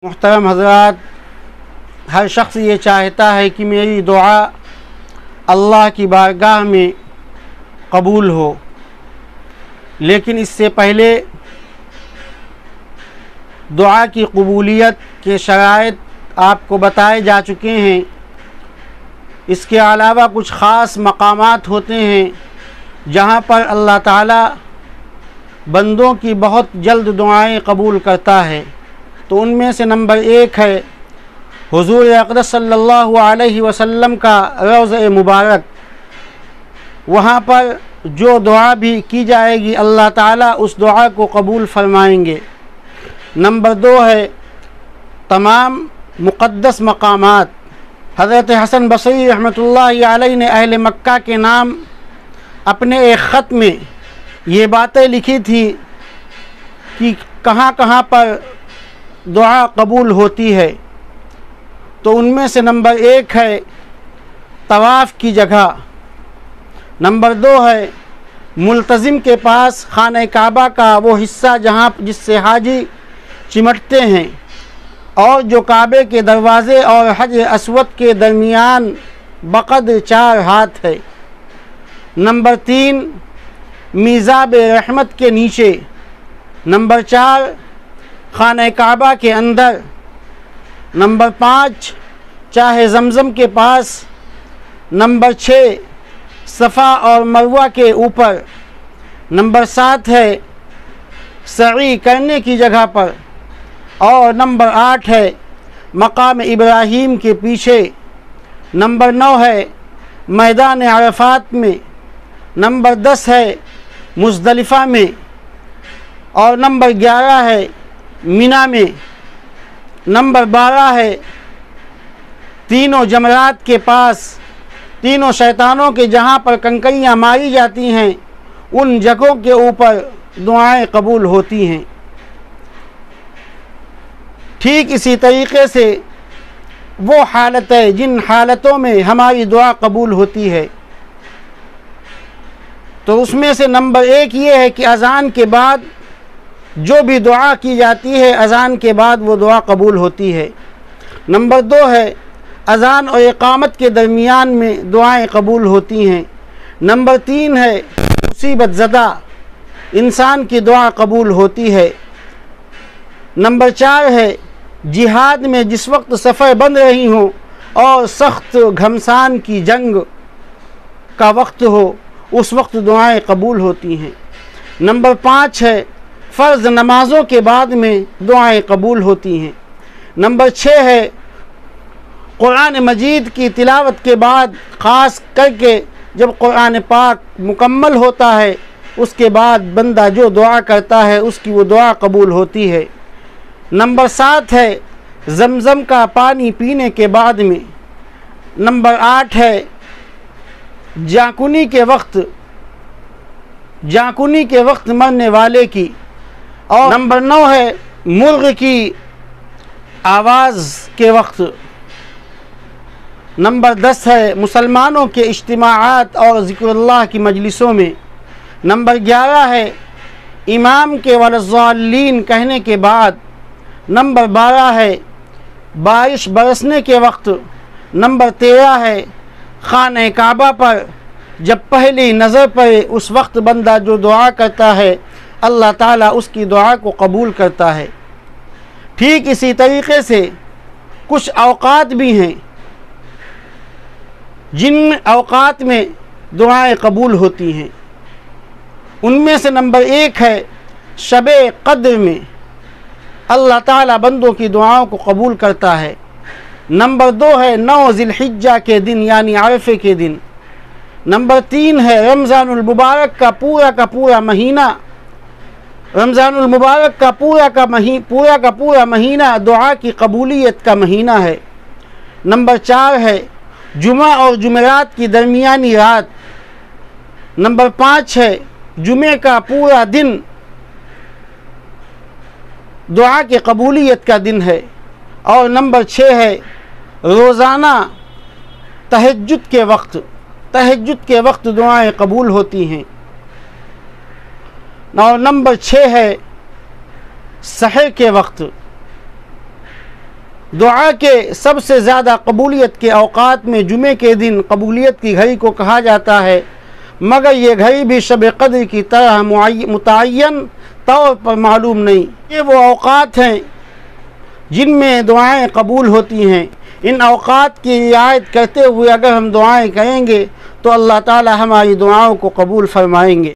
محترم حضرات، ہر شخص یہ چاہتا ہے کہ میری دعا اللہ کی بارگاہ میں قبول ہو، لیکن اس سے پہلے دعا کی قبولیت کے شرائط آپ کو بتائے جا چکے ہیں۔ اس کے علاوہ کچھ خاص مقامات ہوتے ہیں جہاں پر اللہ تعالی بندوں کی بہت جلد دعائیں قبول کرتا ہے۔ تو ان میں سے نمبر 1 ہے حضور اقدس صلی اللہ علیہ وسلم کا روضہ مبارک۔ وہاں پر جو دعا بھی کی جائے گی اللہ تعالیٰ اس دعا کو قبول فرمائیں گے۔ نمبر 2 ہے تمام مقدس مقامات۔ حضرت حسن بصری رحمۃ اللہ علیہ نے اہل مکہ کے نام اپنے ایک خط میں یہ باتیں لکھی تھی کہ کہاں کہاں پر دعا قبول ہوتی ہے۔ تو ان میں سے نمبر 1 ہے طواف کی جگہ، نمبر 2 ہے ملتزم کے پاس خانہ کعبہ کا وہ حصہ جس سے حاجی چمٹتے ہیں، اور جو کعبے کے دروازے اور حجر اسود کے درمیان بقدر 4 ہاتھ ہے۔ نمبر 3 میزاب رحمت کے نیچے۔ نمبر 4 خانہ کعبہ کے اندر۔ نمبر 5 چاہے زمزم کے پاس۔ نمبر 6 صفا اور مروہ کے اوپر۔ نمبر 7 ہے سعی کرنے کی جگہ پر، اور نمبر 8 ہے مقام ابراہیم کے پیچھے۔ نمبر 9 ہے میدان عرفات میں۔ نمبر 10 ہے مزدلفہ میں، اور نمبر 11 ہے مینا میں۔ نمبر 12 ہے تینوں جمرات کے پاس، تینوں شیطانوں کے جہاں پر کنکریاں ماری جاتی ہیں ان جگہوں کے اوپر دعائیں قبول ہوتی ہیں۔ ٹھیک اسی طریقے سے وہ حالت ہے جن حالتوں میں ہماری دعا قبول ہوتی ہے۔ تو اس میں سے نمبر 1 یہ ہے کہ اذان کے بعد جو بھی دعا کی جاتی ہے اذان کے بعد وہ دعا قبول ہوتی ہے۔ نمبر 2 ہے اذان اور اقامت کے درمیان میں دعائیں قبول ہوتی ہیں۔ نمبر 3 ہے مصیبت زدہ انسان کی دعا قبول ہوتی ہے۔ نمبر 4 ہے جہاد میں جس وقت صفیں بن رہی ہوں اور سخت گھمسان کی جنگ کا وقت ہو اس وقت دعائیں قبول ہوتی ہیں۔ نمبر 5 ہے فرض نمازوں کے بعد میں دعائیں قبول ہوتی ہیں۔ نمبر 6 ہے قرآن مجید کی تلاوت کے بعد، خاص کر کے جب قرآن پاک مکمل ہوتا ہے اس کے بعد بندہ جو دعا کرتا ہے اس کی وہ دعا قبول ہوتی ہے۔ نمبر 7 ہے زمزم کا پانی پینے کے بعد میں۔ نمبر 8 ہے جاکنی کے وقت مرنے والے کی، اور نمبر 9 ہے مرغ کی آواز کے وقت۔ نمبر 10 ہے مسلمانوں کے اجتماعات اور ذکر اللہ کی مجلسوں میں۔ نمبر 11 ہے امام کے ولضالین کہنے کے بعد۔ نمبر 12 ہے بارش برسنے کے وقت۔ نمبر 13 ہے خانہ کعبہ پر جب پہلی نظر پڑے اس وقت بندہ جو دعا کرتا ہے اللہ تعالیٰ اس کی دعا کو قبول کرتا ہے۔ ٹھیک اسی طریقے سے کچھ اوقات بھی ہیں جن اوقات میں دعائیں قبول ہوتی ہیں۔ ان میں سے نمبر 1 ہے شب قدر میں اللہ تعالیٰ بندوں کی دعاؤں کو قبول کرتا ہے۔ نمبر 2 ہے 9 ذی الحجہ کے دن یعنی عرفے کے دن۔ نمبر 3 ہے رمضان المبارک کا پورا مہینہ۔ رمضان المبارک کا پورا مہینہ دعا کی قبولیت کا مہینہ ہے۔ نمبر 4 ہے جمعہ اور جمعرات کی درمیانی رات۔ نمبر 5 ہے جمعہ کا پورا دن دعا کی قبولیت کا دن ہے، اور نمبر 6 ہے روزانہ تہجد کے وقت دعائیں قبول ہوتی ہیں، اور نمبر 6 ہے سحر کے وقت۔ دعا کے سب سے زیادہ قبولیت کے اوقات میں جمعے کے دن قبولیت کی گھڑی کو کہا جاتا ہے، مگر یہ گھڑی بھی شب قدر کی طرح متعین طور پر معلوم نہیں۔ یہ وہ اوقات ہیں جن میں دعائیں قبول ہوتی ہیں۔ ان اوقات کی رعایت کرتے ہوئے اگر ہم دعائیں کریں گے تو اللہ تعالی ہماری دعاؤں کو قبول فرمائیں گے۔